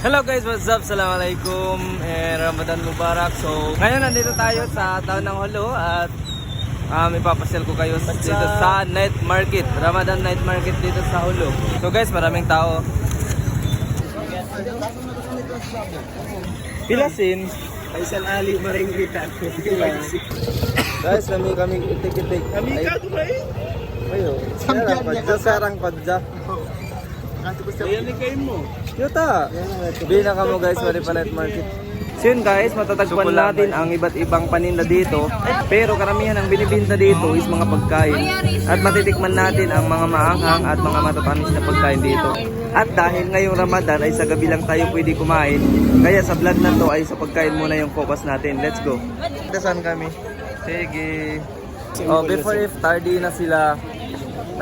Hello guys, what's up? Assalamualaikum and Ramadan Mubarak. So, ngayon nandito tayo sa town ng Holo at ipapasyal ko kayo dito sa night market, Ramadan night market dito sa Holo. So guys, maraming tao. Pilasin. Faisal Ali Maringritan. Guys, kami itik-itik. Kami ka tumain. Ayo, sarang padja. Ayan ni kain mo. Yuta. Bina ka mo guys, mali pa night market. So yun guys, matatagpuan natin ang iba't ibang paninda dito. Pero karamihan ang binibinta dito is mga pagkain. At matitikman natin ang mga maanghang at mga matatamis na pagkain dito. At dahil ngayong Ramadan ay sa gabi lang tayo pwede kumain, kaya sa vlog na to ay sa pagkain muna yung focus natin. Let's go. Saan kami? Sige. Oh, before iftar di na sila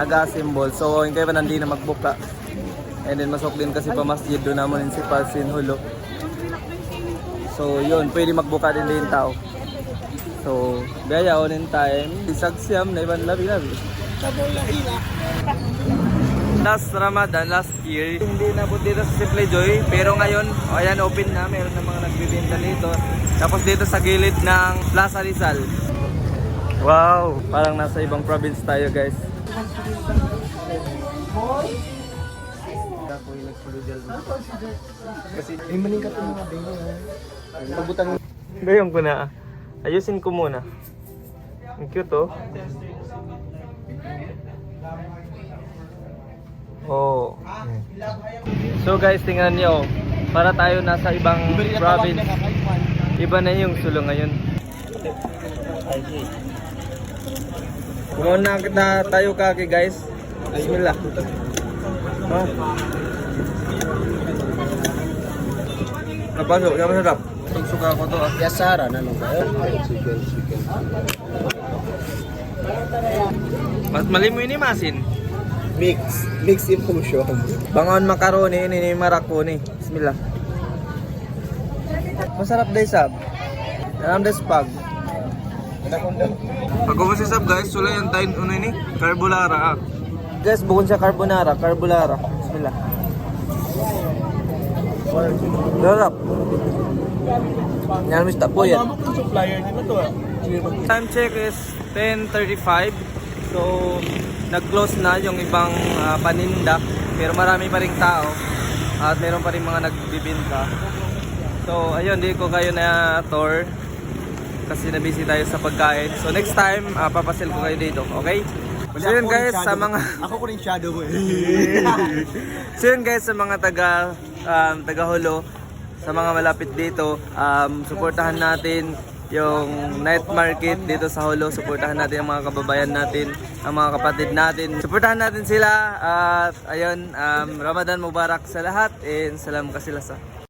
nag-assemble. So yung kayo ba nandi na magbuka. And then masok din kasi pa masjid doon naman yung si Palsin Hulo. So yun, pwede magbuka din yung tao. So, gaya on in time, isagsyam na ibang labi-labi. Last Ramadan, last year, hindi nabot dito sa Simple Joy. Pero ngayon, ayan, open na. Meron na mga nagbibenta dito. Tapos dito sa gilid ng Plaza Rizal. Wow! Parang nasa ibang province tayo guys. Kasi maning ka mga bingo. Pagbutang Gayong ko na. Ayusin ko muna. Ang cute oh. Oh. So guys, tingnan niyo. Para tayo nasa ibang province. Iba na yung sulo ngayon. Kumaon na tayo kaki guys. Bismillah. Oh. Napasok, yung masarap. Suka ko to ah. Yasara na nung kayo. Mas mali mo ini masin. Mix emotion. Bangon macaroni ini marakoni. Bismillah. Masarap day sab. Dalam des pag. Ako mo si sab guys, sulay ang tayo uno ini carbonara. Guys, bukod sa carbonara. Bismillah. Sarap. Yan mista po yan. Supplier nito to ah. Time check is 10:35. So, nag-close na yung ibang paninda. Pero marami pa ring tao. At meron pa rin mga nagbibinta. So, ayun, di ko kayo na tour. Kasi na-busy tayo sa pagkain. So, next time, papasil ko kayo dito. Okay? So, yun guys, sa mga... Ako ko rin shadow eh. So, yun guys, sa mga taga-Holo, sa mga malapit dito, suportahan natin yung night market dito sa Holo. Suportahan natin ang mga kababayan natin, ang mga kapatid natin. Suportahan natin sila at ayun, Ramadan Mubarak sa lahat and salam kasilasa.